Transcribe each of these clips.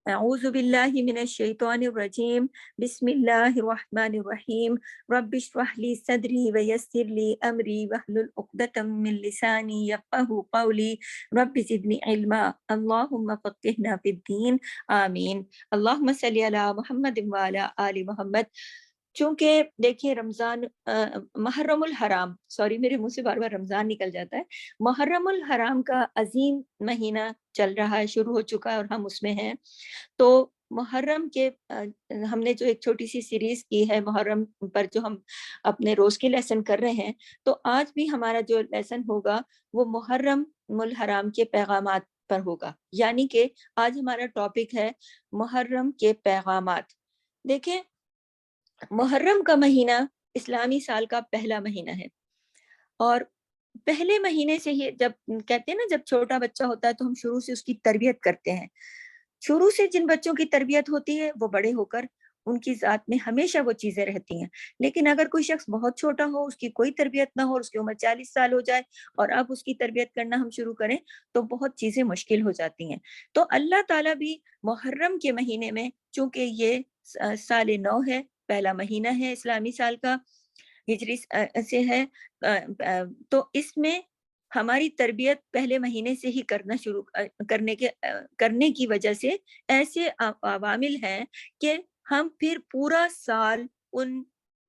اعوذ باللہ من الشیطان الرجیم بسم اللہ الرحمن الرحیم رب اشرح لی صدری ویسر لی امری واحلل عقدۃ من لسانی یفقہوا قولی رب زدنی علما اللہم فقہنا فی الدین آمین اللہم صلی علی محمد وعلی آل محمد۔ چونکہ دیکھیں رمضان محرم الحرام، سوری میرے منہ سے بار بار رمضان نکل جاتا ہے، محرم الحرام کا عظیم مہینہ چل رہا ہے، شروع ہو چکا ہے اور ہم اس میں ہیں۔ تو محرم کے ہم نے جو ایک چھوٹی سی سیریز کی ہے محرم پر، جو ہم اپنے روز کے لیسن کر رہے ہیں، تو آج بھی ہمارا جو لیسن ہوگا وہ محرم الحرام کے پیغامات پر ہوگا، یعنی کہ آج ہمارا ٹاپک ہے محرم کے پیغامات۔ دیکھیں محرم کا مہینہ اسلامی سال کا پہلا مہینہ ہے، اور پہلے مہینے سے ہی جب کہتے ہیں نا جب چھوٹا بچہ ہوتا ہے تو ہم شروع سے اس کی تربیت کرتے ہیں، شروع سے جن بچوں کی تربیت ہوتی ہے وہ بڑے ہو کر ان کی ذات میں ہمیشہ وہ چیزیں رہتی ہیں۔ لیکن اگر کوئی شخص بہت چھوٹا ہو، اس کی کوئی تربیت نہ ہو، اس کی عمر 40 سال ہو جائے اور اب اس کی تربیت کرنا ہم شروع کریں تو بہت چیزیں مشکل ہو جاتی ہیں۔ تو اللہ تعالیٰ بھی محرم کے مہینے میں، چونکہ یہ سال نو ہے، پہلا مہینہ ہے اسلامی سال کا، ہجری سے ہے، تو اس میں ہماری تربیت پہلے مہینے سے ہی کرنا شروع کرنے کی وجہ سے ایسے عوامل ہیں کہ ہم پھر پورا سال ان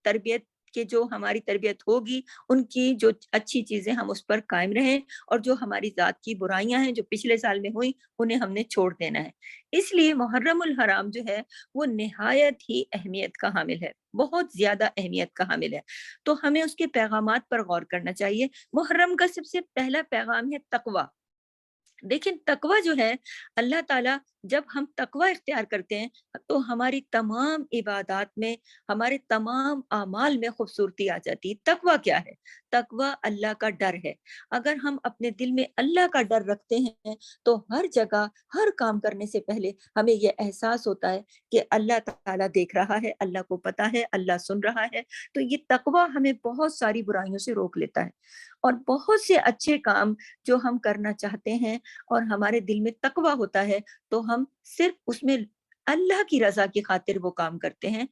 تربیت کے جو ہماری تربیت ہوگی ان کی جو اچھی چیزیں ہم اس پر قائم رہیں، اور جو ہماری ذات کی برائیاں ہیں جو پچھلے سال میں ہوئی انہیں ہم نے چھوڑ دینا ہے۔ اس لیے محرم الحرام جو ہے وہ نہایت ہی اہمیت کا حامل ہے، بہت زیادہ اہمیت کا حامل ہے، تو ہمیں اس کے پیغامات پر غور کرنا چاہیے۔ محرم کا سب سے پہلا پیغام ہے تقوی۔ دیکھیں تقوی جو ہے، اللہ تعالیٰ جب ہم تقوی اختیار کرتے ہیں تو ہماری تمام عبادات میں، ہمارے تمام اعمال میں خوبصورتی آ جاتی ہے۔ تقوی کیا ہے؟ تقوی اللہ کا ڈر ہے۔ اگر ہم اپنے دل میں اللہ کا ڈر رکھتے ہیں تو ہر جگہ ہر کام کرنے سے پہلے ہمیں یہ احساس ہوتا ہے کہ اللہ تعالیٰ دیکھ رہا ہے، اللہ کو پتہ ہے، اللہ سن رہا ہے۔ تو یہ تقوی ہمیں بہت ساری برائیوں سے روک لیتا ہے، اور بہت سے اچھے کام جو ہم کرنا چاہتے ہیں اور ہمارے دل میں تقوی ہوتا ہے تو ہم صرف اس میں اللہ کی رضا کی خاطر وہ کام کرتے ہیں۔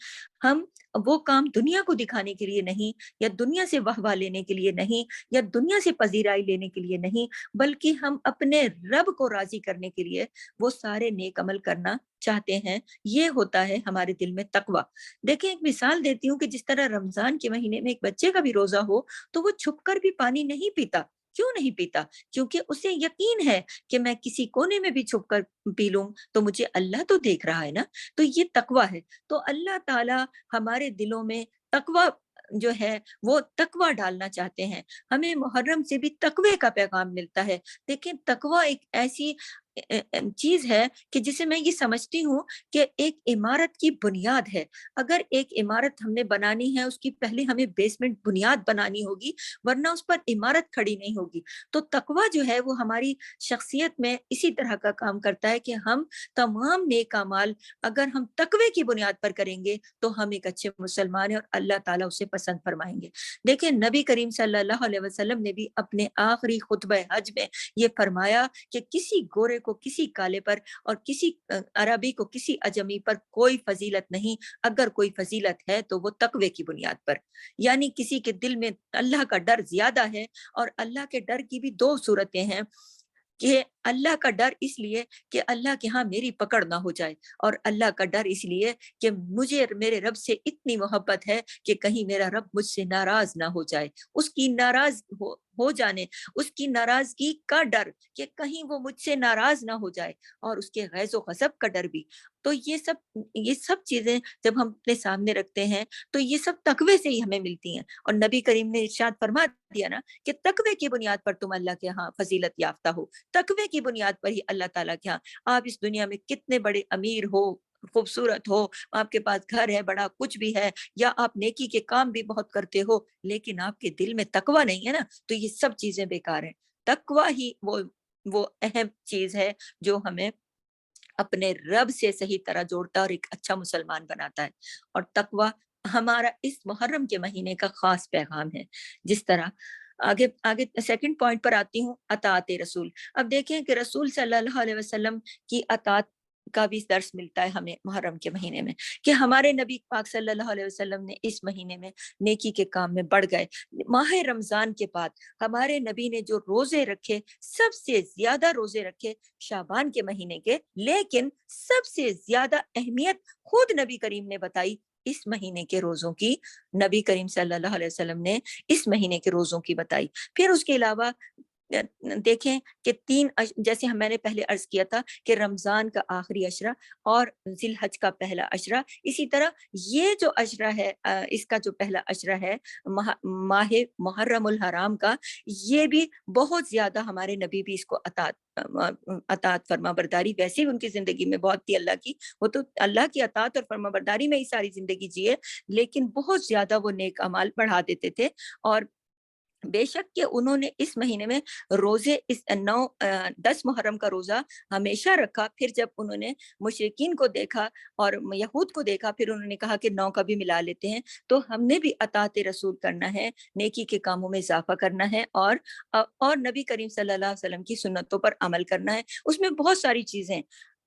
ہم وہ کام دنیا کو دکھانے کے لیے نہیں، یا دنیا سے واہ واہ لینے کے لیے نہیں، یا دنیا سے پذیرائی لینے کے لیے نہیں، بلکہ ہم اپنے رب کو راضی کرنے کے لیے وہ سارے نیک عمل کرنا چاہتے ہیں۔ یہ ہوتا ہے ہمارے دل میں تقوی۔ دیکھیں ایک مثال دیتی ہوں کہ جس طرح رمضان کے مہینے میں ایک بچے کا بھی روزہ ہو تو وہ چھپ کر بھی پانی نہیں پیتا۔ کیوں نہیں پیتا؟ کیونکہ اسے یقین ہے کہ میں کسی کونے میں بھی چھپ کر پی لوں تو مجھے اللہ تو دیکھ رہا ہے نا۔ تو یہ تقوی ہے۔ تو اللہ تعالی ہمارے دلوں میں تقوی جو ہے وہ تقوی ڈالنا چاہتے ہیں۔ ہمیں محرم سے بھی تقوی کا پیغام ملتا ہے۔ دیکھیں تقوی ایک ایسی چیز ہے کہ جسے میں یہ سمجھتی ہوں کہ ایک عمارت کی بنیاد ہے۔ اگر ایک عمارت ہم نے بنانی ہے، اس کی پہلے ہمیں بیسمنٹ بنیاد بنانی ہوگی، ورنہ اس پر عمارت کھڑی نہیں ہوگی۔ تو تقوی جو ہے وہ ہماری شخصیت میں اسی طرح کا کام کرتا ہے کہ ہم تمام نیک اعمال اگر ہم تقوی کی بنیاد پر کریں گے تو ہم ایک اچھے مسلمان ہیں اور اللہ تعالیٰ اسے پسند فرمائیں گے۔ دیکھیں نبی کریم صلی اللہ علیہ وسلم نے بھی اپنے آخری خطبہ حج میں یہ فرمایا کہ کسی گورے کو کسی کالے پر اور کسی عربی کو کسی اجمی پر کوئی فضیلت نہیں، اگر کوئی فضیلت ہے تو وہ تقوی کی بنیاد پر۔ یعنی کسی کے دل میں اللہ کا ڈر زیادہ ہے، اور اللہ کے ڈر کی بھی دو صورتیں ہیں کہ اللہ کا ڈر اس لیے کہ اللہ کے ہاں میری پکڑ نہ ہو جائے، اور اللہ کا ڈر اس لیے کہ مجھے میرے رب سے اتنی محبت ہے کہ کہیں میرا رب مجھ سے ناراض نہ ہو جائے، اس کی ناراض ہو جانے، اس کی ناراضگی کا ڈر کہ کہیں وہ مجھ سے ناراض نہ ہو جائے، اور اس کے غیظ و غضب کا ڈر بھی۔ تو یہ سب چیزیں جب ہم اپنے سامنے رکھتے ہیں تو یہ سب تقوی سے ہی ہمیں ملتی ہیں۔ اور نبی کریم نے ارشاد فرما دیا نا کہ تقوی کی بنیاد پر تم اللہ کے ہاں فضیلت یافتہ ہو، تقوی کی بنیاد پر ہی اللہ تعالیٰ کے ہاں۔ آپ اس دنیا میں کتنے بڑے امیر ہو، خوبصورت ہو، آپ کے پاس گھر ہے، بڑا کچھ بھی ہے، یا آپ نیکی کے کام بھی بہت کرتے ہو، لیکن آپ کے دل میں تقوی نہیں ہے نا، تو یہ سب چیزیں بیکار ہیں۔ تقوی ہی وہ اہم چیز ہے جو ہمیں اپنے رب سے صحیح طرح جوڑتا ہے اور ایک اچھا مسلمان بناتا ہے۔ اور تقوی ہمارا اس محرم کے مہینے کا خاص پیغام ہے۔ جس طرح آگے سیکنڈ پوائنٹ پر آتی ہوں، اطاعت رسول۔ اب دیکھیں کہ رسول صلی اللہ علیہ وسلم کی اطاعت کا بھی درس ملتا ہے ہمیں محرم کے مہینے میں کہ ہمارے نبی پاک صلی اللہ علیہ وسلم نے اس مہینے میں نیکی کے کام میں بڑھ گئے. ماہ رمضان کے بعد ہمارے نبی نے جو روزے رکھے، سب سے زیادہ روزے رکھے شعبان کے مہینے کے، لیکن سب سے زیادہ اہمیت خود نبی کریم نے بتائی اس مہینے کے روزوں کی. نبی کریم صلی اللہ علیہ وسلم نے اس مہینے کے روزوں کی بتائی. پھر اس کے علاوہ دیکھیں کہ جیسے میں نے پہلے عرض کیا تھا کہ رمضان کا آخری عشرہ اور ذی الحج کا پہلا عشرہ، اسی طرح یہ جو عشرہ ہے، اس کا جو پہلا عشرہ ہے ماہ محرم الحرام کا، یہ بھی بہت زیادہ ہمارے نبی بھی اس کو اطاعت فرما برداری ویسے ان کی زندگی میں بہت تھی اللہ کی، وہ تو اللہ کی اطاعت اور فرما برداری میں ہی ساری زندگی جیے، لیکن بہت زیادہ وہ نیک اعمال بڑھا دیتے تھے. اور بے شک کہ انہوں نے اس مہینے میں روزے 10 محرم کا روزہ ہمیشہ رکھا. پھر جب انہوں نے مشرکین کو دیکھا اور یہود کو دیکھا، پھر انہوں نے کہا کہ 9 کا بھی ملا لیتے ہیں. تو ہم نے بھی اطاعت رسول کرنا ہے، نیکی کے کاموں میں اضافہ کرنا ہے، اور نبی کریم صلی اللہ علیہ وسلم کی سنتوں پر عمل کرنا ہے. اس میں بہت ساری چیزیں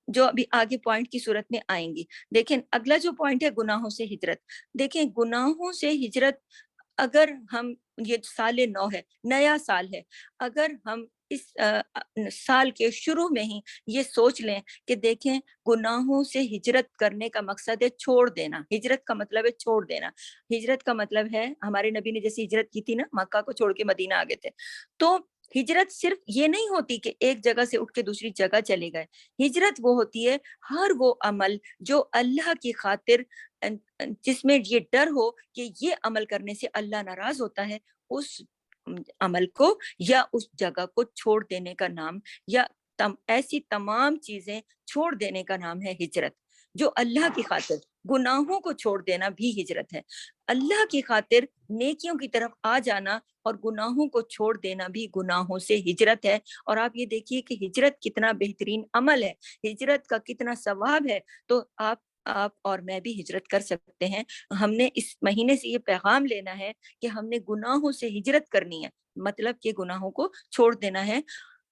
جو ابھی آگے پوائنٹ کی صورت میں آئیں گی. دیکھیں اگلا جو پوائنٹ ہے گناہوں سے ہجرت. دیکھیں گناہوں سے ہجرت، اگر ہم، یہ سال 9 ہے، نیا سال ہے، اگر ہم اس سال کے شروع میں ہی یہ سوچ لیں کہ دیکھیں گناہوں سے ہجرت کرنے کا مقصد ہے چھوڑ دینا. ہجرت کا مطلب ہے چھوڑ دینا. ہجرت کا مطلب ہے، ہمارے نبی نے جیسے ہجرت کی تھی نا، مکہ کو چھوڑ کے مدینہ آ گئے تھے، تو ہجرت صرف یہ نہیں ہوتی کہ ایک جگہ سے اٹھ کے دوسری جگہ چلے گئے. ہجرت وہ ہوتی ہے ہر وہ عمل جو اللہ کی خاطر، جس میں یہ ڈر ہو کہ یہ عمل کرنے سے اللہ ناراض ہوتا ہے، اس عمل کو یا اس جگہ کو چھوڑ دینے کا نام، یا ایسی تمام چیزیں چھوڑ دینے کا نام ہے ہجرت. جو اللہ کی خاطر، گناہوں کو چھوڑ دینا بھی ہجرت ہے. اللہ کی خاطر نیکیوں کی طرف آ جانا اور گناہوں کو چھوڑ دینا بھی گناہوں سے ہجرت ہے. اور آپ یہ دیکھیے کہ ہجرت کتنا بہترین عمل ہے، ہجرت کا کتنا ثواب ہے. تو آپ اور میں بھی ہجرت کر سکتے ہیں. ہم نے اس مہینے سے یہ پیغام لینا ہے کہ ہم نے گناہوں سے ہجرت کرنی ہے، مطلب کہ گناہوں کو چھوڑ دینا ہے.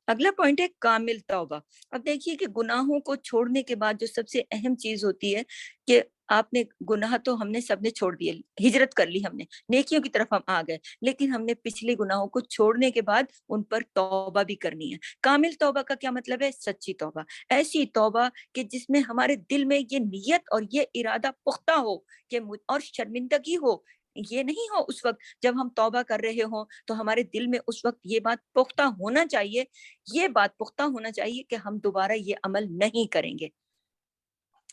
اگلا پوائنٹ ہے کامل توبہ. اب دیکھیے کہ گناہوں کو چھوڑنے کے بعد جو سب سے اہم چیز ہوتی ہے کہ آپ نے گناہ تو ہم نے سب نے چھوڑ دیے، ہجرت کر لی ہم نے، نیکیوں کی طرف ہم آ گئے، لیکن ہم نے پچھلے گناہوں کو چھوڑنے کے بعد ان پر توبہ بھی کرنی ہے. کامل توبہ کا کیا مطلب ہے؟ سچی توبہ، ایسی توبہ کہ جس میں ہمارے دل میں یہ نیت اور یہ ارادہ پختہ ہو کہ اور شرمندگی ہو. یہ نہیں ہو اس وقت جب ہم توبہ کر رہے ہوں تو ہمارے دل میں اس وقت یہ بات پختہ ہونا چاہیے، یہ بات پختہ ہونا چاہیے کہ ہم دوبارہ یہ عمل نہیں کریں گے.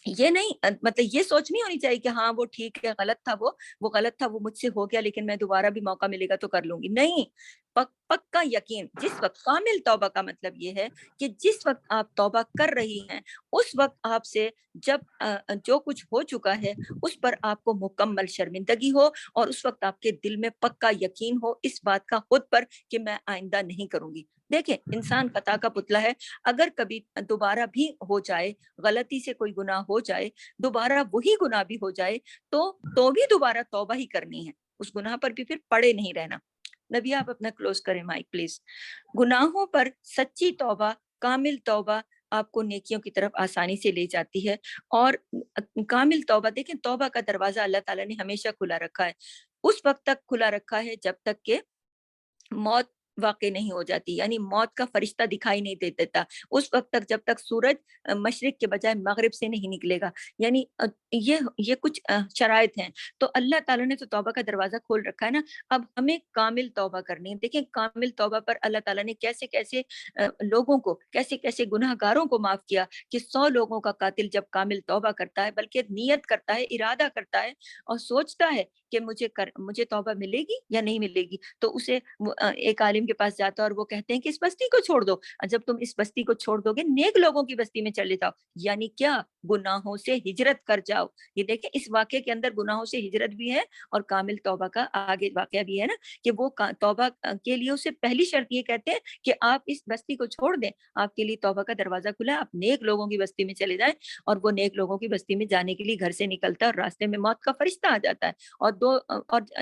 یہ نہیں، مطلب یہ سوچ نہیں ہونی چاہیے کہ ہاں وہ ٹھیک ہے، غلط تھا، وہ غلط تھا، وہ مجھ سے ہو گیا، لیکن میں دوبارہ بھی موقع ملے گا تو کر لوں گی. نہیں، پکا یقین. جس وقت کامل توبہ کا مطلب یہ ہے کہ جس وقت آپ توبہ کر رہی ہیں اس وقت آپ سے جب جو کچھ ہو چکا ہے اس پر آپ کو مکمل شرمندگی ہو، اور اس وقت آپ کے دل میں پکا یقین ہو اس بات کا خود پر کہ میں آئندہ نہیں کروں گی. دیکھیں انسان خطا کا پتلا ہے، اگر کبھی دوبارہ بھی ہو جائے، غلطی سے کوئی گناہ ہو جائے، دوبارہ وہی گناہ بھی ہو جائے تو بھی دوبارہ توبہ ہی کرنی ہے، اس گناہ پر بھی پھر پڑے نہیں رہنا. نبی آپ اپنا کلوز کریں مائک پلیز. گناہوں پر سچی توبہ، کامل توبہ آپ کو نیکیوں کی طرف آسانی سے لے جاتی ہے. اور کامل توبہ، دیکھیں توبہ کا دروازہ اللہ تعالیٰ نے ہمیشہ کھلا رکھا ہے، اس وقت تک کھلا رکھا ہے جب تک کہ موت واقع نہیں ہو جاتی، یعنی موت کا فرشتہ دکھائی نہیں دیتا اس وقت تک، جب تک سورج مشرق کے بجائے مغرب سے نہیں نکلے گا. یعنی یہ کچھ شرائط ہیں. تو اللہ تعالیٰ نے تو توبہ کا دروازہ کھول رکھا ہے نا. اب ہمیں کامل توبہ کرنی ہے. دیکھیں کامل توبہ پر اللہ تعالیٰ نے کیسے کیسے لوگوں کو، کیسے کیسے گناہ گاروں کو معاف کیا کہ 100 لوگوں کا قاتل جب کامل توبہ کرتا ہے، بلکہ نیت کرتا ہے، ارادہ کرتا ہے اور سوچتا ہے کہ مجھے توبہ ملے گی یا نہیں ملے گی، تو اسے ایک عالم کے پاس جاتا ہے اور وہ کہتے ہیں کہ اس بستی کو چھوڑ دو. جب تم اس بستی کو چھوڑ دو گے، نیک لوگوں کی بستی میں چلے جاؤ، یعنی کیا؟ گناہوں سے ہجرت کر جاؤ. یہ دیکھیں اس واقعے کے اندر گناہوں سے ہجرت بھی ہے اور کامل توبہ کا آگے واقعہ بھی ہے نا، کہ وہ توبہ کے لیے اسے پہلی شرط یہ کہتے ہیں کہ آپ اس بستی کو چھوڑ دیں، آپ کے لیے توبہ کا دروازہ کھلا ہے، آپ نیک لوگوں کی بستی میں چلے جائیں. اور وہ نیک لوگوں کی بستی میں جانے کے لیے گھر سے نکلتا ہے اور راستے میں موت کا فرشتہ آ جاتا ہے اور اور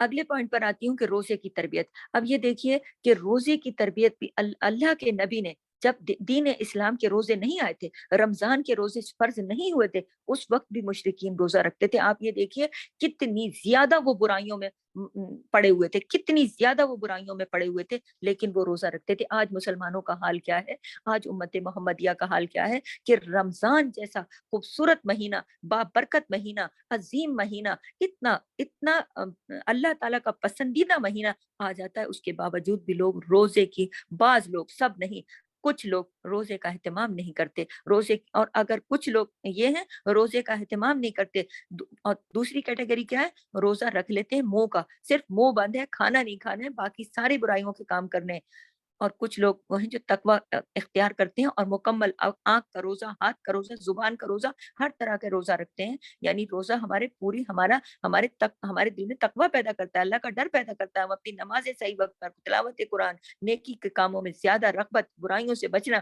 اگلے پوائنٹ پر آتی ہوں کہ روزے کی تربیت. اب یہ دیکھیے کہ روزے کی تربیت بھی اللہ کے نبی نے جب دین اسلام کے روزے نہیں آئے تھے، رمضان کے روزے فرض نہیں ہوئے تھے، اس وقت بھی مشرکین روزہ رکھتے تھے. آپ یہ دیکھیے کتنی زیادہ وہ برائیوں میں پڑے ہوئے تھے، کتنی زیادہ وہ برائیوں میں پڑے ہوئے تھے، لیکن وہ روزہ رکھتے تھے. آج مسلمانوں کا حال کیا ہے؟ آج امت محمدیہ کا حال کیا ہے کہ رمضان جیسا خوبصورت مہینہ، بابرکت مہینہ، عظیم مہینہ، اتنا اتنا اللہ تعالیٰ کا پسندیدہ مہینہ آ جاتا ہے، اس کے باوجود بھی لوگ روزے کی، بعض لوگ، سب نہیں، کچھ لوگ روزے کا اہتمام نہیں کرتے. روزے، اور اگر کچھ لوگ یہ ہیں روزے کا اہتمام نہیں کرتے، اور دوسری کیٹیگری کیا ہے؟ روزہ رکھ لیتے ہیں منہ کا، صرف منہ بند ہے، کھانا نہیں کھانا ہے، باقی ساری برائیوں کے کام کرنے ہیں. اور کچھ لوگ وہ ہیں جو تقوی اختیار کرتے ہیں اور مکمل آنکھ کا روزہ، ہاتھ کا روزہ، زبان کا روزہ، ہر طرح کے روزہ رکھتے ہیں. یعنی روزہ ہمارے دل میں تقوی پیدا کرتا ہے، اللہ کا ڈر پیدا کرتا ہے. ہم اپنی نمازیں صحیح وقت پر، تلاوت قرآن، نیکی کے کاموں میں زیادہ رغبت، برائیوں سے بچنا،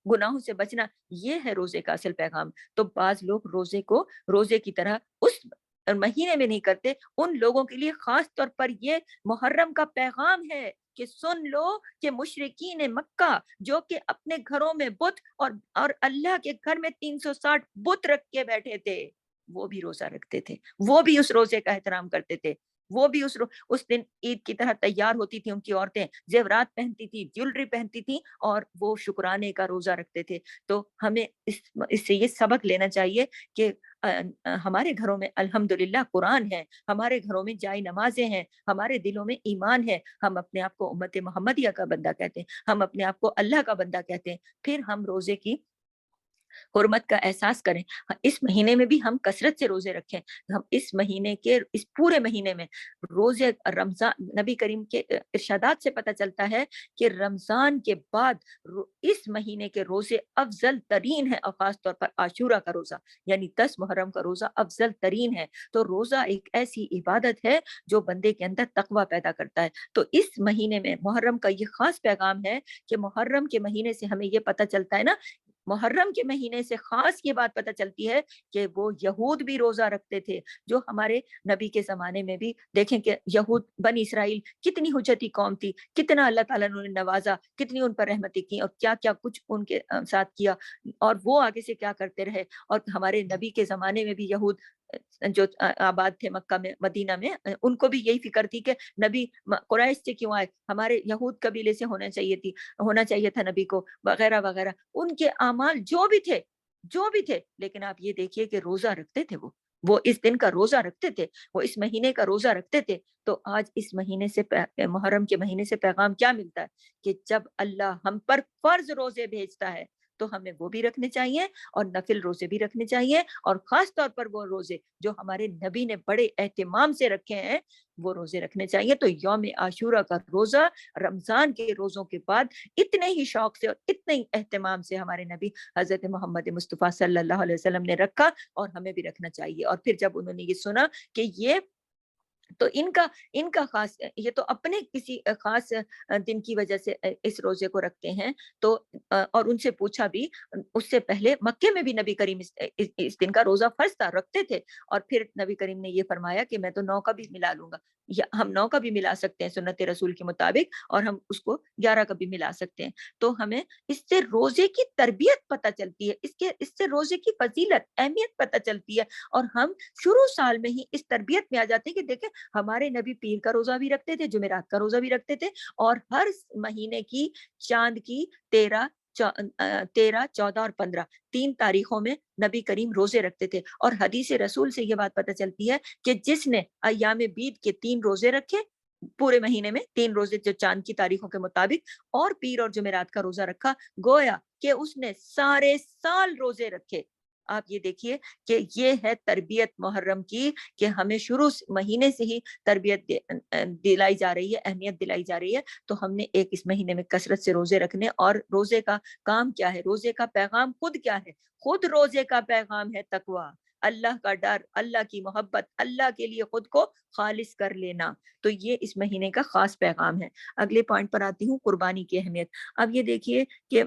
گناہوں سے بچنا، یہ ہے روزے کا اصل پیغام. تو بعض لوگ روزے کو روزے کی طرح اس مہینے میں نہیں کرتے. ان لوگوں کے لیے خاص طور پر یہ محرم کا پیغام ہے کہ سن لو کہ مشرکین مکہ جو کہ اپنے گھروں میں بت اور اللہ کے گھر میں 360 بت رکھ کے بیٹھے تھے، وہ بھی روزہ رکھتے تھے، وہ بھی اس روزے کا احترام کرتے تھے، وہ بھی اس دن عید کی طرح تیار ہوتی تھی ان کی عورتیں، زیورات پہنتی تھی، جیولری پہنتی تھی، اور وہ شکرانے کا روزہ رکھتے تھے. تو ہمیں اس سے یہ سبق لینا چاہیے کہ ہمارے گھروں میں الحمدللہ قرآن ہے، ہمارے گھروں میں جائے نمازیں ہیں، ہمارے دلوں میں ایمان ہے، ہم اپنے آپ کو امت محمدیہ کا بندہ کہتے ہیں، ہم اپنے آپ کو اللہ کا بندہ کہتے ہیں. پھر ہم روزے کی حرمت کا احساس کریں. اس مہینے میں بھی ہم کثرت سے روزے رکھیں. ہم اس مہینے کے، اس پورے مہینے میں روزے رمضان، نبی کریم کے ارشادات سے پتہ چلتا ہے کہ رمضان کے بعد اس مہینے کے روزے افضل ترین ہے، اور خاص طور پر عاشورہ کا روزہ یعنی 10 محرم کا روزہ افضل ترین ہے. تو روزہ ایک ایسی عبادت ہے جو بندے کے اندر تقوی پیدا کرتا ہے. تو اس مہینے میں محرم کا یہ خاص پیغام ہے کہ محرم کے مہینے سے ہمیں یہ پتہ چلتا ہے نا، محرم کے مہینے سے خاص یہ بات پتہ چلتی ہے کہ وہ یہود بھی روزہ رکھتے تھے، جو ہمارے نبی کے زمانے میں بھی دیکھیں کہ یہود، بنی اسرائیل کتنی حجتی قوم تھی، کتنا اللہ تعالیٰ نے نوازا، کتنی ان پر رحمتیں کی، اور کیا کیا کچھ ان کے ساتھ کیا، اور وہ آگے سے کیا کرتے رہے. اور ہمارے نبی کے زمانے میں بھی یہود جو آباد تھے مکہ میں، مدینہ میں، ان کو بھی یہی فکر تھی کہ نبی قریش سے کیوں آئے، ہمارے یہود قبیلے سے ہونا چاہیے تھا نبی کو، وغیرہ وغیرہ. ان کے اعمال جو بھی تھے، لیکن آپ یہ دیکھیے کہ روزہ رکھتے تھے، وہ اس دن کا روزہ رکھتے تھے، وہ اس مہینے کا روزہ رکھتے تھے. تو آج اس مہینے سے، محرم کے مہینے سے پیغام کیا ملتا ہے کہ جب اللہ ہم پر فرض روزے بھیجتا ہے تو ہمیں وہ بھی رکھنے چاہیے، اور نفل روزے بھی رکھنے چاہیے، اور خاص طور پر وہ روزے جو ہمارے نبی نے بڑے اہتمام سے رکھے ہیں، وہ روزے رکھنے چاہیے. تو یوم عاشورہ کا روزہ رمضان کے روزوں کے بعد اتنے ہی شوق سے اور اتنے ہی اہتمام سے ہمارے نبی حضرت محمد مصطفیٰ صلی اللہ علیہ وسلم نے رکھا، اور ہمیں بھی رکھنا چاہیے. اور پھر جب انہوں نے یہ سنا کہ یہ تو ان کا خاص، یہ تو اپنے کسی خاص دن کی وجہ سے اس روزے کو رکھتے ہیں. تو اور ان سے پوچھا بھی، اس سے پہلے مکے میں بھی نبی کریم اس دن کا روزہ فرض تھا، رکھتے تھے، اور پھر نبی کریم نے یہ فرمایا کہ میں تو 9 کا بھی ملا لوں گا، یا ہم 9 کا بھی ملا سکتے ہیں سنت رسول کے مطابق، اور ہم اس کو 11 کا بھی ملا سکتے ہیں. تو ہمیں اس سے روزے کی تربیت پتہ چلتی ہے، اس سے روزے کی فضیلت، اہمیت پتہ چلتی ہے، اور ہم شروع سال میں ہی اس تربیت میں آ جاتے ہیں کہ دیکھیں ہمارے نبی پیر کا روزہ بھی رکھتے تھے، جمعرات کا روزہ بھی رکھتے تھے، اور ہر مہینے کی چاند کی 13، 14 اور 15 3 تاریخوں میں نبی کریم روزے رکھتے تھے. اور حدیث رسول سے یہ بات پتہ چلتی ہے کہ جس نے ایام بید کے 3 روزے رکھے، پورے مہینے میں 3 روزے جو چاند کی تاریخوں کے مطابق، اور پیر اور جمعرات کا روزہ رکھا، گویا کہ اس نے سارے سال روزے رکھے. آپ یہ دیکھیے کہ یہ ہے تربیت محرم کی، کہ ہمیں شروع مہینے سے ہی تربیت دلائی جا رہی ہے، اہمیت دلائی جا رہی ہے. تو ہم نے ایک اس مہینے میں کثرت سے روزے رکھنے. اور روزے کا کام کیا ہے، روزے کا پیغام خود کیا ہے؟ خود روزے کا پیغام ہے تقوی، اللہ کا ڈر، اللہ کی محبت، اللہ کے لیے خود کو خالص کر لینا. تو یہ اس مہینے کا خاص پیغام ہے. اگلے پوائنٹ پر آتی ہوں، قربانی کی اہمیت. اب یہ دیکھیے کہ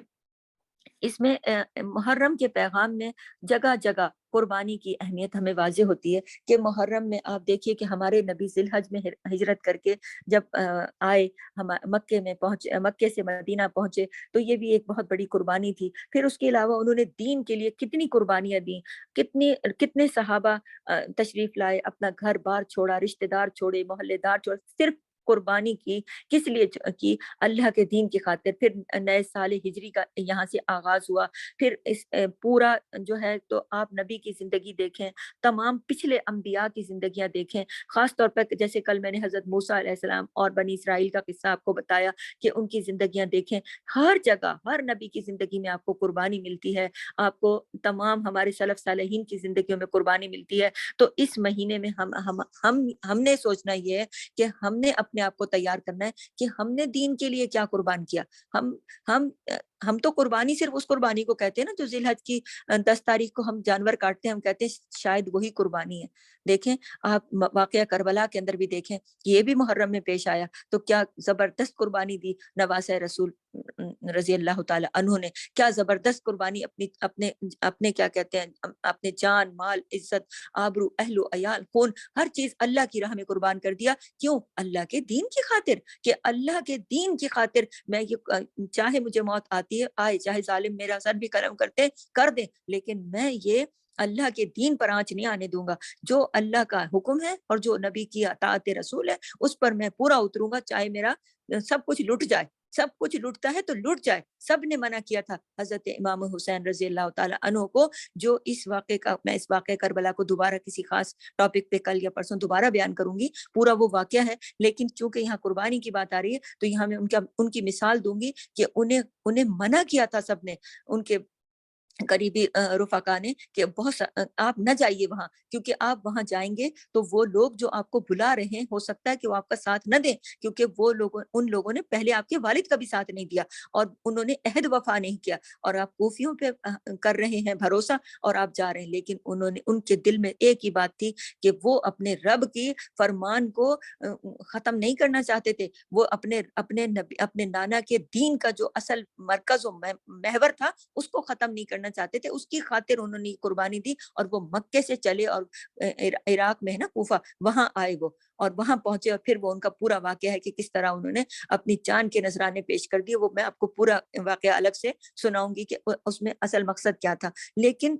اس میں محرم کے پیغام میں جگہ جگہ قربانی کی اہمیت ہمیں واضح ہوتی ہے کہ محرم میں آپ دیکھیے کہ ہمارے نبی ذی الحج میں ہجرت کر کے جب آئے، ہم مکے میں پہنچے، مکے سے مدینہ پہنچے، تو یہ بھی ایک بہت بڑی قربانی تھی۔ پھر اس کے علاوہ انہوں نے دین کے لیے کتنی قربانیاں دیں، کتنے صحابہ تشریف لائے، اپنا گھر بار چھوڑا، رشتہ دار چھوڑے، محلے دار چھوڑے، صرف قربانی کی۔ کس لیے کی؟ اللہ کے دین کی خاطر۔ پھر نئے سال ہجری کا یہاں سے آغاز ہوا۔ پھر اس پورا جو ہے تو آپ نبی کی زندگی دیکھیں، تمام پچھلے انبیاء کی زندگیاں دیکھیں، خاص طور پر جیسے کل میں نے حضرت موسیٰ علیہ السلام اور بنی اسرائیل کا قصہ آپ کو بتایا کہ ان کی زندگیاں دیکھیں۔ ہر جگہ ہر نبی کی زندگی میں آپ کو قربانی ملتی ہے، آپ کو تمام ہمارے سلف صالحین کی زندگیوں میں قربانی ملتی ہے۔ تو اس مہینے میں ہم نے سوچنا یہ ہے کہ ہم نے اپنے آپ کو تیار کرنا ہے کہ ہم نے دین کے لیے کیا قربان کیا۔ ہم ہم ہم تو قربانی صرف اس قربانی کو کہتے ہیں نا جو ذی الحج کی 10 تاریخ کو ہم جانور کاٹتے ہیں، ہم کہتے ہیں شاید وہی قربانی ہے۔ دیکھیں آپ واقعہ کربلا کے اندر بھی دیکھیں، یہ بھی محرم میں پیش آیا، تو کیا زبردست قربانی دی نواسہ رسول رضی اللہ تعالی عنہ نے، کیا زبردست قربانی اپنے کیا کہتے ہیں، اپنے جان مال عزت آبرو اہل و عیال خون ہر چیز اللہ کی راہ میں قربان کر دیا۔ کیوں؟ اللہ کے دین کی خاطر، کہ اللہ کے دین کی خاطر میں یہ چاہے مجھے موت آتی ہے آئے، چاہے ظالم میرا سر بھی قلم کرتے کر دیں، لیکن میں یہ اللہ کے دین پر آنچ نہیں آنے دوں گا۔ جو اللہ کا حکم ہے اور جو نبی کی اطاعت رسول ہے اس پر میں پورا اتروں گا، چاہے میرا سب کچھ لٹ جائے۔ سب کچھ لٹتا ہے تو لٹ جائے، سب نے منع کیا تھا حضرت امام حسین رضی اللہ تعالی عنہ کو، جو اس واقعے کا، میں اس واقعہ کربلا کو دوبارہ کسی خاص ٹاپک پہ کل یا پرسوں دوبارہ بیان کروں گی، پورا وہ واقعہ ہے، لیکن چونکہ یہاں قربانی کی بات آ رہی ہے تو یہاں میں ان کی مثال دوں گی کہ انہیں منع کیا تھا سب نے، ان کے قریبی رفقا نے، کہ آپ نہ جائیے وہاں، کیونکہ آپ وہاں جائیں گے تو وہ لوگ جو آپ کو بلا رہے ہیں ہو سکتا ہے کہ وہ آپ کا ساتھ نہ دیں، کیونکہ ان لوگوں نے پہلے آپ کے والد کا بھی ساتھ نہیں دیا اور انہوں نے عہد وفا نہیں کیا، اور آپ کوفیوں پہ کر رہے ہیں بھروسہ اور آپ جا رہے ہیں، لیکن ان کے دل میں ایک ہی بات تھی کہ وہ اپنے رب کی فرمان کو ختم نہیں کرنا چاہتے تھے، وہ اپنے نانا کے دین کا جو اصل مرکز و محور تھا اس کو ختم نہیں کرنا چاہتے تھے، اس کی خاطر انہوں نے قربانی دی، اور وہ مکے سے چلے اور عراق میں ہے نا کوفہ، وہاں آئے وہ اور وہاں پہنچے، اور پھر وہ ان کا پورا واقعہ ہے کہ کس طرح انہوں نے اپنی جان کے نذرانے پیش کر دیے، وہ میں آپ کو پورا واقعہ الگ سے سناؤں گی کہ اس میں اصل مقصد کیا تھا، لیکن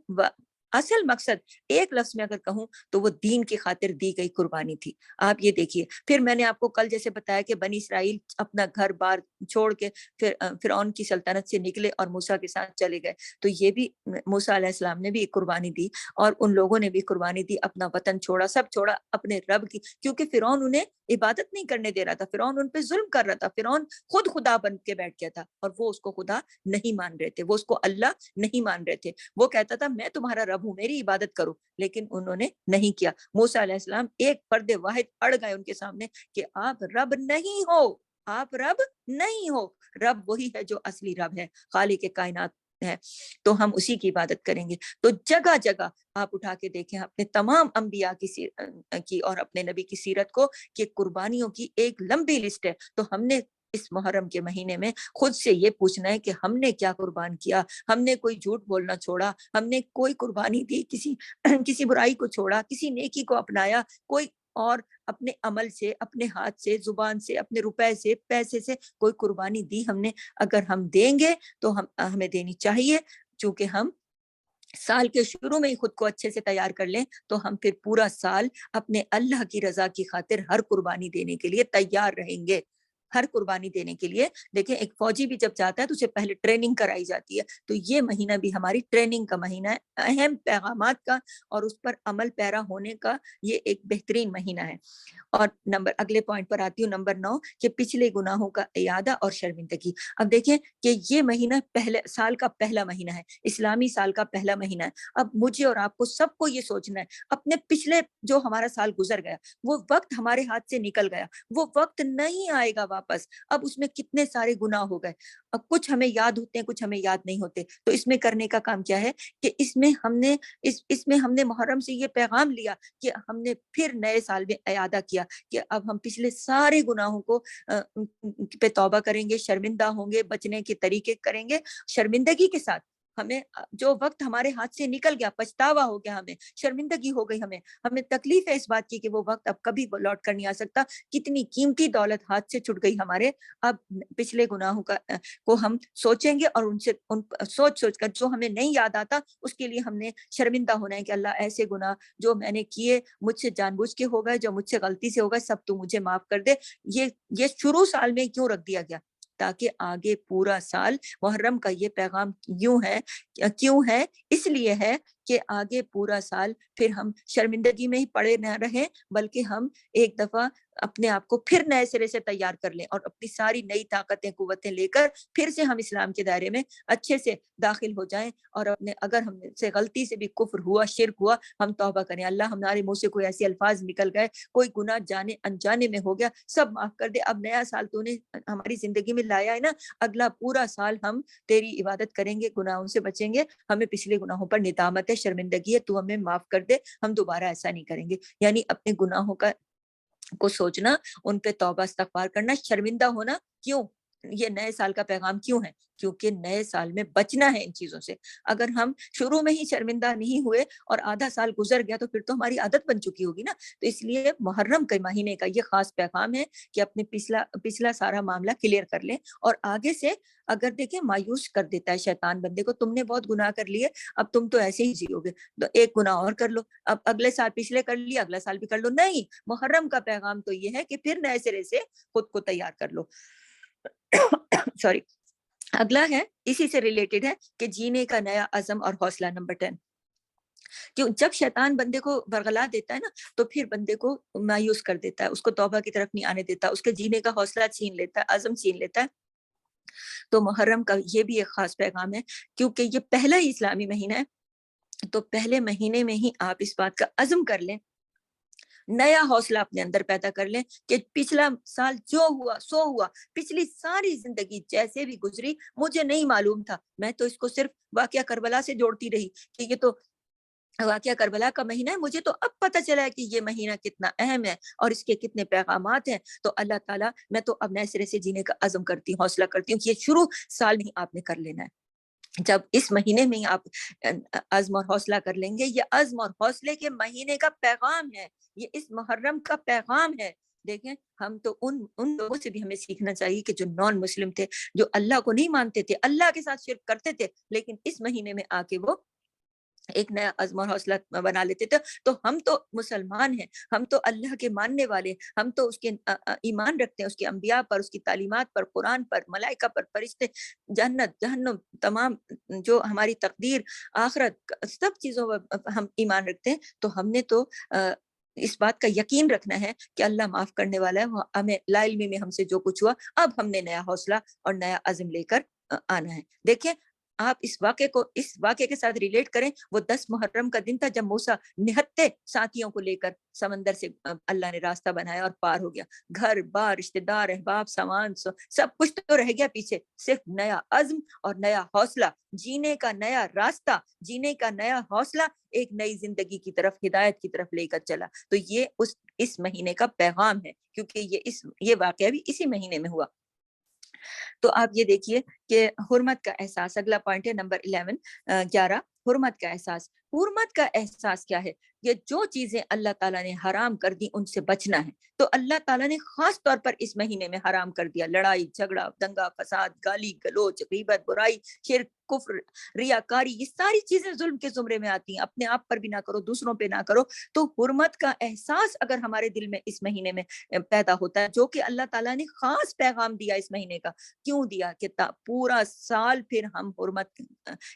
اصل مقصد ایک لفظ میں اگر کہوں تو وہ دین کی خاطر دی گئی قربانی تھی۔ آپ یہ دیکھیے، پھر میں نے آپ کو کل جیسے بتایا کہ بنی اسرائیل اپنا گھر بار چھوڑ کے پھر فرعون کی سلطنت سے نکلے اور موسیٰ کے ساتھ چلے گئے، تو یہ بھی موسیٰ علیہ السلام نے بھی ایک قربانی دی، اور ان لوگوں نے بھی قربانی دی، اپنا وطن چھوڑا، سب چھوڑا اپنے رب کی، کیونکہ فرعون انہیں عبادت نہیں کرنے دے رہا تھا، فرعون ان پہ ظلم کر رہا تھا، فرعون خود خدا بن کے بیٹھ گیا تھا، اور وہ اس کو خدا نہیں مان رہے تھے، وہ اس کو اللہ نہیں مان رہے تھے، وہ کہتا تھا میں تمہارا رب ہوں، میری عبادت کرو، لیکن انہوں نے نہیں کیا۔ موسیٰ علیہ السلام ایک پردے واحد اڑ گئے ان کے سامنے کہ آپ رب نہیں ہو، آپ رب نہیں ہو، رب وہی ہے جو اصلی رب ہے، خالق کائنات ہے، تو ہم اسی کی عبادت کریں گے۔ تو جگہ جگہ آپ اٹھا کے دیکھیں اپنے تمام انبیاء کی اور اپنے نبی کی سیرت کو، کہ قربانیوں کی ایک لمبی لسٹ ہے، تو ہم نے اس محرم کے مہینے میں خود سے یہ پوچھنا ہے کہ ہم نے کیا قربان کیا، ہم نے کوئی جھوٹ بولنا چھوڑا، ہم نے کوئی قربانی دی، کسی برائی کو چھوڑا، کسی نیکی کو اپنایا، کوئی اور اپنے عمل سے، اپنے ہاتھ سے، زبان سے، اپنے روپے سے، پیسے سے کوئی قربانی دی ہم نے؟ اگر ہم دیں گے تو ہمیں دینی چاہیے، چونکہ ہم سال کے شروع میں ہی خود کو اچھے سے تیار کر لیں تو ہم پھر پورا سال اپنے اللہ کی رضا کی خاطر ہر قربانی دینے کے لیے تیار رہیں گے، ہر قربانی دینے کے لیے۔ دیکھیں ایک فوجی بھی جب جاتا ہے تو اسے پہلے ٹریننگ کرائی جاتی ہے، تو یہ مہینہ بھی ہماری ٹریننگ کا مہینہ ہے، اہم پیغامات کا اور اس پر عمل پیرا ہونے کا یہ ایک بہترین مہینہ ہے۔ اور اگلے پوائنٹ پر آتی ہوں، نمبر 9، کہ پچھلے گناہوں کا اعادہ اور شرمندگی۔ اب دیکھیں کہ یہ مہینہ سال کا پہلا مہینہ ہے، اسلامی سال کا پہلا مہینہ ہے۔ اب مجھے اور آپ کو سب کو یہ سوچنا ہے، اپنے پچھلے جو ہمارا سال گزر گیا، وہ وقت ہمارے ہاتھ سے نکل گیا، وہ وقت نہیں آئے گا واپس. اب اس میں کتنے سارے گناہ ہو گئے. اب کچھ ہمیں یاد ہوتے ہیں, کچھ ہمیں یاد نہیں ہوتے. تو اس میں کرنے کا کام کیا ہے کہ اس میں ہم نے محرم سے یہ پیغام لیا کہ ہم نے پھر نئے سال میں اعادہ کیا کہ اب ہم پچھلے سارے گناہوں کو پہ توبہ کریں گے, شرمندہ ہوں گے, بچنے کے طریقے کریں گے شرمندگی کے ساتھ. ہمیں جو وقت ہمارے ہاتھ سے نکل گیا, پچھتاوا ہو گیا, ہمیں شرمندگی ہو گئی, ہمیں تکلیف ہے اس بات کی کہ وہ وقت اب کبھی لوٹ کر نہیں آ سکتا. کتنی قیمتی دولت ہاتھ سے چھٹ گئی ہمارے. اب پچھلے گناہوں کو ہم سوچیں گے اور ان سوچ کر جو ہمیں نہیں یاد آتا اس کے لیے ہم نے شرمندہ ہونا ہے کہ اللہ ایسے گناہ جو میں نے کیے مجھ سے جان بوجھ کے ہو گئے, جو مجھ سے غلطی سے ہو گئے, سب تو مجھے معاف کر دے. یہ شروع سال میں کیوں رکھ دیا گیا؟ تاکہ آگے پورا سال محرم کا یہ پیغام کیوں ہے اس لیے ہے کہ آگے پورا سال پھر ہم شرمندگی میں ہی پڑے نہ رہیں, بلکہ ہم ایک دفعہ اپنے آپ کو پھر نئے سرے سے تیار کر لیں اور اپنی ساری نئی طاقتیں قوتیں لے کر پھر سے ہم اسلام کے دائرے میں اچھے سے داخل ہو جائیں. اور اگر ہم سے غلطی سے بھی کفر ہوا, شرک ہوا, ہم توبہ کریں. اللہ ہمارے منہ سے کوئی ایسے الفاظ نکل گئے, کوئی گناہ جانے انجانے میں ہو گیا, سب معاف کر دے. اب نیا سال تو نے ہماری زندگی میں لایا ہے نا, اگلا پورا سال ہم تیری عبادت کریں گے, گناہوں سے بچیں گے, ہمیں پچھلے گناہوں پر ندامت ہے, شرمندگی ہے, تو ہمیں معاف کر دے, ہم دوبارہ ایسا نہیں کریں گے. یعنی اپنے گناہوں کو سوچنا, ان پہ توبہ استغفار کرنا, شرمندہ ہونا. کیوں یہ نئے سال کا پیغام کیوں ہے؟ کیونکہ نئے سال میں بچنا ہے ان چیزوں سے. اگر ہم شروع میں ہی شرمندہ نہیں ہوئے اور آدھا سال گزر گیا تو پھر تو ہماری عادت بن چکی ہوگی نا. تو اس لیے محرم کے مہینے کا یہ خاص پیغام ہے کہ اپنے پچھلا سارا معاملہ کلیئر کر لیں. اور آگے سے اگر دیکھیں مایوس کر دیتا ہے شیطان بندے کو, تم نے بہت گناہ کر لیے, اب تم تو ایسے ہی جیو گے, تو ایک گناہ اور کر لو, اب اگلے سال پچھلے کر لیا, اگلا سال بھی کر لو. نہیں, محرم کا پیغام تو یہ ہے کہ پھر نئے سرے سے خود کو تیار کر لو. سوری. اگلا ہے اسی سے ریلیٹڈ ہے کہ جینے کا نیا عزم اور حوصلہ. نمبر 10, کیوں جب شیطان بندے کو برگلا دیتا ہے نا تو پھر بندے کو مایوس کر دیتا ہے, اس کو توبہ کی طرف نہیں آنے دیتا, اس کے جینے کا حوصلہ چھین لیتا ہے, عزم چھین لیتا ہے. تو محرم کا یہ بھی ایک خاص پیغام ہے کیونکہ یہ پہلا ہی اسلامی مہینہ ہے. تو پہلے مہینے میں ہی آپ اس بات کا عزم کر لیں, نیا حوصلہ اپنے اندر پیدا کر لیں کہ پچھلا سال جو ہوا سو ہوا, پچھلی ساری زندگی جیسے بھی گزری مجھے نہیں معلوم تھا, میں تو اس کو صرف واقعہ کربلا سے جوڑتی رہی کہ یہ تو واقعہ کربلا کا مہینہ ہے, مجھے تو اب پتہ چلا ہے کہ یہ مہینہ کتنا اہم ہے اور اس کے کتنے پیغامات ہیں. تو اللہ تعالیٰ میں تو اب نئے سرے سے جینے کا عزم کرتی ہوں, حوصلہ کرتی ہوں کہ یہ شروع سال نہیں آپ نے کر لینا ہے. جب اس مہینے میں آپ عزم اور حوصلہ کر لیں گے, یہ عزم اور حوصلے کے مہینے کا پیغام ہے, یہ اس محرم کا پیغام ہے. دیکھیں ہم تو ان لوگوں سے بھی ہمیں سیکھنا چاہیے کہ جو نان مسلم تھے, جو اللہ کو نہیں مانتے تھے, اللہ کے ساتھ شرک کرتے تھے, لیکن اس مہینے میں آ کے وہ ایک نیا عزم اور حوصلہ بنا لیتے تھے. تو ہم تو مسلمان ہیں, ہم تو اللہ کے ماننے والے, ہم تو اس کے ایمان رکھتے ہیں, اس کے انبیاء پر, اس کی تعلیمات پر, قرآن پر, ملائکہ پر, فرشتے, جنت, جہنم, تمام جو ہماری تقدیر, آخرت, سب چیزوں پر ہم ایمان رکھتے ہیں. تو ہم نے تو اس بات کا یقین رکھنا ہے کہ اللہ معاف کرنے والا ہے. ہمیں لا علمی میں ہم سے جو کچھ ہوا, اب ہم نے نیا حوصلہ اور نیا عزم لے کر آنا ہے. دیکھیں آپ اس واقعے کے ساتھ ریلیٹ کریں, وہ 10 محرم کا دن تھا جب موسیٰ 69 ساتھیوں کو لے کر سمندر سے اللہ نے راستہ بنایا اور پار ہو گیا. گھر بار, رشتے دار, احباب, سامان, سب کچھ تو رہ گیا پیچھے, صرف نیا عزم اور نیا حوصلہ, جینے کا نیا راستہ, جینے کا نیا حوصلہ, ایک نئی زندگی کی طرف, ہدایت کی طرف لے کر چلا. تو یہ اس مہینے کا پیغام ہے, کیونکہ یہ واقعہ بھی اسی مہینے میں ہوا. تو آپ یہ دیکھیے کہ حرمت کا احساس, اگلا پوائنٹ ہے نمبر 11, حرمت کا احساس. حرمت کا احساس کیا ہے؟ یہ جو چیزیں اللہ تعالیٰ نے حرام کر دی ان سے بچنا ہے. تو اللہ تعالیٰ نے خاص طور پر اس مہینے میں حرام کر دیا لڑائی جھگڑا, دنگا فساد, گالی گلوچ, غیبت, برائی, شرک, کفر, ریاکاری, یہ ساری چیزیں ظلم کے زمرے میں آتی ہیں. اپنے آپ پر بھی نہ کرو, دوسروں پہ نہ کرو. تو حرمت کا احساس اگر ہمارے دل میں اس مہینے میں پیدا ہوتا ہے, جو کہ اللہ تعالیٰ نے خاص پیغام دیا اس مہینے کا, کیوں دیا کہ پورا سال پھر ہم حرمت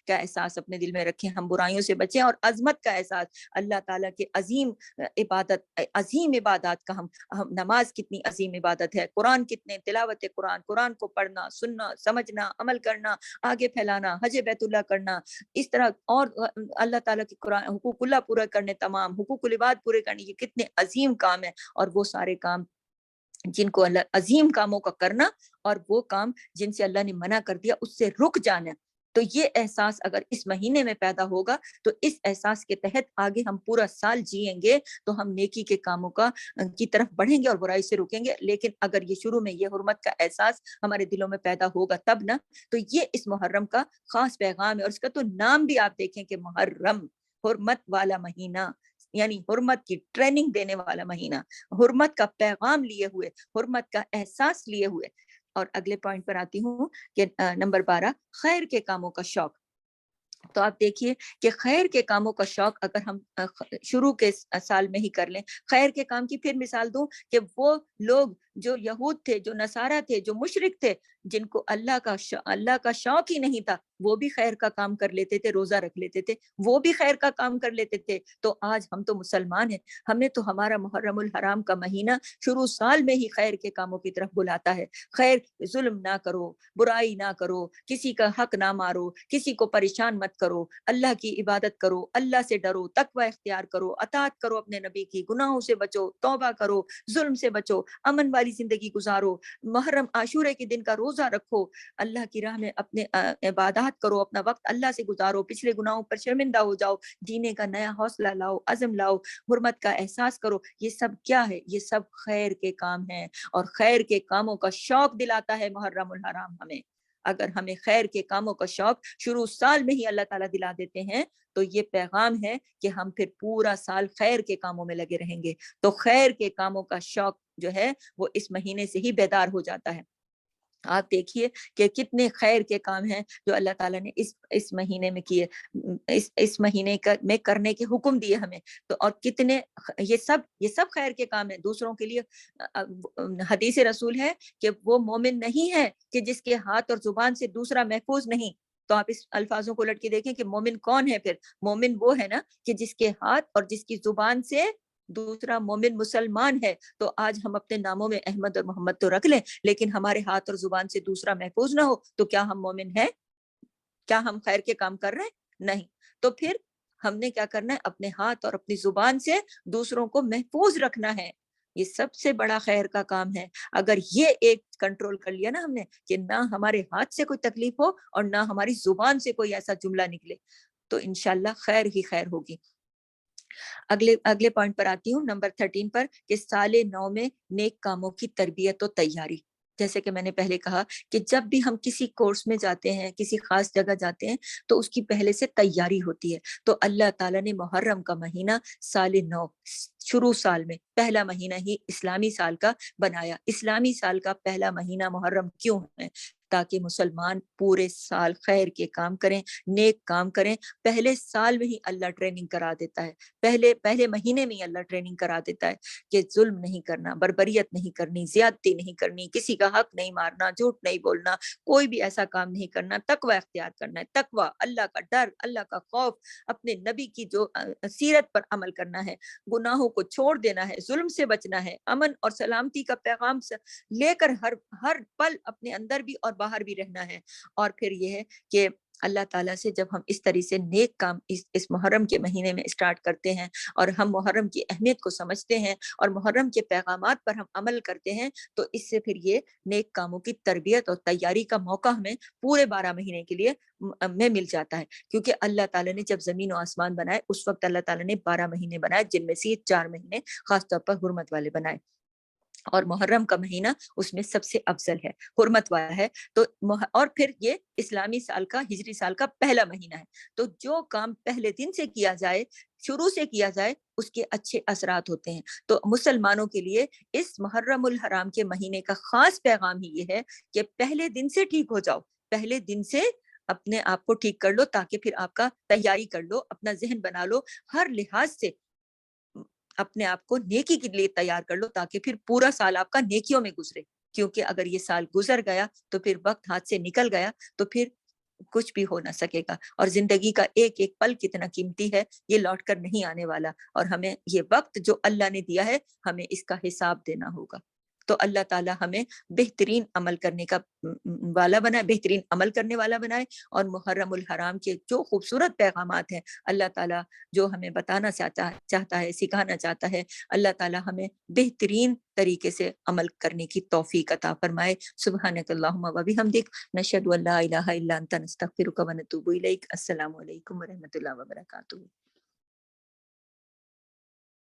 کا احساس اپنے دل میں رکھیں, ہم برائیوں سے بچیں, اور عظمت کا احساس, اللہ تعالیٰ کے عظیم عبادات کا, ہم نماز کتنی عظیم عبادت ہے, قرآن کتنے, تلاوت قرآن کو پڑھنا, سننا, سمجھنا, عمل کرنا, آگے پھیلانا, حج بیت اللہ کرنا, اس طرح اور اللہ تعالیٰ کے قرآن حقوق اللہ پورا کرنے, تمام حقوق العباد پورے کرنے, یہ کتنے عظیم کام ہیں. اور وہ سارے کام جن کو اللہ عظیم کاموں کا کرنا اور وہ کام جن سے اللہ نے منع کر دیا اس سے رک جانا. تو یہ احساس اگر اس مہینے میں پیدا ہوگا تو اس احساس کے تحت آگے ہم پورا سال جئیں گے تو ہم نیکی کے کاموں کی طرف بڑھیں گے اور برائی سے رکیں گے. لیکن اگر یہ شروع میں یہ حرمت کا احساس ہمارے دلوں میں پیدا ہوگا تب نا. تو یہ اس محرم کا خاص پیغام ہے, اور اس کا تو نام بھی آپ دیکھیں کہ محرم, حرمت والا مہینہ, یعنی حرمت کی ٹریننگ دینے والا مہینہ, حرمت کا پیغام لیے ہوئے, حرمت کا احساس لیے ہوئے. اور اگلے پوائنٹ پر آتی ہوں کہ نمبر 12, خیر کے کاموں کا شوق. تو آپ دیکھیے کہ خیر کے کاموں کا شوق اگر ہم شروع کے سال میں ہی کر لیں. خیر کے کام کی پھر مثال دوں کہ وہ لوگ جو یہود تھے, جو نصارہ تھے, جو مشرک تھے, جن کو اللہ کا شوق ہی نہیں تھا, وہ بھی خیر کا کام کر لیتے تھے, روزہ رکھ لیتے تھے, وہ بھی خیر کا کام کر لیتے تھے. تو آج ہم تو مسلمان ہیں, ہمیں تو ہمارا محرم الحرام کا مہینہ شروع سال میں ہی خیر کے کاموں کی طرف بلاتا ہے. خیر, ظلم نہ کرو, برائی نہ کرو, کسی کا حق نہ مارو, کسی کو پریشان مت کرو, اللہ کی عبادت کرو, اللہ سے ڈرو, تقوی اختیار کرو, اطاعت کرو اپنے نبی کی, گناہوں سے بچو, توبہ کرو, ظلم سے بچو, امن والی زندگی گزارو, محرم عاشورے کے دن کا روزہ رکھو, اللہ کی راہ میں اپنے عبادات کرو, اپنا وقت اللہ سے گزارو, پچھلے گناہوں پر شرمندہ ہو جاؤ, جینے کا نیا حوصلہ لاؤ, عزم لاؤ, حرمت کا احساس کرو. یہ سب کیا ہے؟ یہ سب خیر کے کام ہیں, اور خیر کے کاموں کا شوق دلاتا ہے محرم الحرام ہمیں. اگر ہمیں خیر کے کاموں کا شوق شروع سال میں ہی اللہ تعالیٰ دلا دیتے ہیں تو یہ پیغام ہے کہ ہم پھر پورا سال خیر کے کاموں میں لگے رہیں گے. تو خیر کے کاموں کا شوق جو ہے وہ اس مہینے سے ہی بیدار ہو جاتا ہے. آپ دیکھیے کہ کتنے خیر کے کام ہیں جو اللہ تعالیٰ نے اس مہینے میں کیے, اس مہینے میں کرنے کے حکم دیے ہمیں. تو اور کتنے یہ سب خیر کے کام ہیں دوسروں کے لیے. حدیث رسول ہے کہ وہ مومن نہیں ہے کہ جس کے ہاتھ اور زبان سے دوسرا محفوظ نہیں. تو آپ اس الفاظوں کو الٹ کے دیکھیں کہ مومن کون ہے پھر. مومن وہ ہے نا کہ جس کے ہاتھ اور جس کی زبان سے دوسرا مومن مسلمان ہے. تو آج ہم اپنے ناموں میں احمد اور محمد تو رکھ لیں, لیکن ہمارے ہاتھ اور زبان سے دوسرا محفوظ نہ ہو تو کیا ہم مومن ہیں؟ کیا ہم خیر کے کام کر رہے ہیں؟ نہیں. تو پھر ہم نے کیا کرنا ہے؟ اپنے ہاتھ اور اپنی زبان سے دوسروں کو محفوظ رکھنا ہے. یہ سب سے بڑا خیر کا کام ہے. اگر یہ ایک کنٹرول کر لیا نا ہم نے کہ نہ ہمارے ہاتھ سے کوئی تکلیف ہو اور نہ ہماری زبان سے کوئی ایسا جملہ نکلے, تو انشاءاللہ خیر ہی خیر ہوگی. اگلے پوائنٹ پر آتی ہوں, نمبر 13 پر, کہ سال نو میں نیک کاموں کی تربیت و تیاری. جیسے کہ میں نے پہلے کہا کہ جب بھی ہم کسی کورس میں جاتے ہیں, کسی خاص جگہ جاتے ہیں, تو اس کی پہلے سے تیاری ہوتی ہے. تو اللہ تعالیٰ نے محرم کا مہینہ سال نو, شروع سال میں پہلا مہینہ ہی اسلامی سال کا بنایا. اسلامی سال کا پہلا مہینہ محرم کیوں ہے؟ تاکہ مسلمان پورے سال خیر کے کام کریں, نیک کام کریں. پہلے سال میں ہی اللہ ٹریننگ کرا دیتا ہے, پہلے مہینے میں ہی اللہ ٹریننگ کرا دیتا ہے کہ ظلم نہیں کرنا, بربریت نہیں کرنی, زیادتی نہیں کرنی, کسی کا حق نہیں مارنا, جھوٹ نہیں بولنا, کوئی بھی ایسا کام نہیں کرنا, تقوی اختیار کرنا ہے. تقوی, اللہ کا ڈر, اللہ کا خوف, اپنے نبی کی جو سیرت پر عمل کرنا ہے, گناہوں کو چھوڑ دینا ہے, ظلم سے بچنا ہے, امن اور سلامتی کا پیغام لے کر ہر پل اپنے اندر بھی اور باہر بھی رہنا ہے. اور پھر یہ ہے کہ اللہ تعالیٰ سے جب ہم اس طرح سے نیک کام اس محرم کے مہینے میں اسٹارٹ کرتے ہیں اور ہم محرم کی اہمیت کو سمجھتے ہیں اور محرم کے پیغامات پر ہم عمل کرتے ہیں, تو اس سے پھر یہ نیک کاموں کی تربیت اور تیاری کا موقع ہمیں پورے 12 مہینے کے لیے میں مل جاتا ہے. کیونکہ اللہ تعالیٰ نے جب زمین و آسمان بنائے اس وقت اللہ تعالیٰ نے 12 مہینے بنائے, جن میں سے 4 مہینے خاص طور پر حرمت والے بنائے, اور محرم کا مہینہ اس میں سب سے افضل ہے, حرمت والا ہے. تو اور پھر یہ اسلامی سال کا, ہجری سال کا پہلا مہینہ ہے. تو جو کام پہلے دن سے کیا جائے, شروع سے کیا جائے, اس کے اچھے اثرات ہوتے ہیں. تو مسلمانوں کے لیے اس محرم الحرام کے مہینے کا خاص پیغام ہی یہ ہے کہ پہلے دن سے ٹھیک ہو جاؤ, پہلے دن سے اپنے آپ کو ٹھیک کر لو, تاکہ پھر آپ کا تیاری کر لو, اپنا ذہن بنا لو, ہر لحاظ سے اپنے آپ کو نیکی کے لیے تیار کر لو, تاکہ پھر پورا سال آپ کا نیکیوں میں گزرے. کیونکہ اگر یہ سال گزر گیا تو پھر وقت ہاتھ سے نکل گیا تو پھر کچھ بھی ہو نہ سکے گا. اور زندگی کا ایک ایک پل کتنا قیمتی ہے, یہ لوٹ کر نہیں آنے والا, اور ہمیں یہ وقت جو اللہ نے دیا ہے ہمیں اس کا حساب دینا ہوگا. تو اللہ تعالیٰ ہمیں بہترین عمل کرنے کا والا بنائے، بہترین عمل کرنے والا بنائے، اور محرم الحرام کے جو خوبصورت پیغامات ہیں اللہ تعالیٰ جو ہمیں بتانا چاہتا ہے، سکھانا چاہتا ہے، اللہ تعالیٰ ہمیں بہترین طریقے سے عمل کرنے کی توفیق عطا فرمائے۔ سبحانک اللہم و بحمدک، نشہد ان لا الہ الا انت، نستغفرک و نتوب الیک۔ السلام علیکم ورحمۃ اللہ وبرکاتہ۔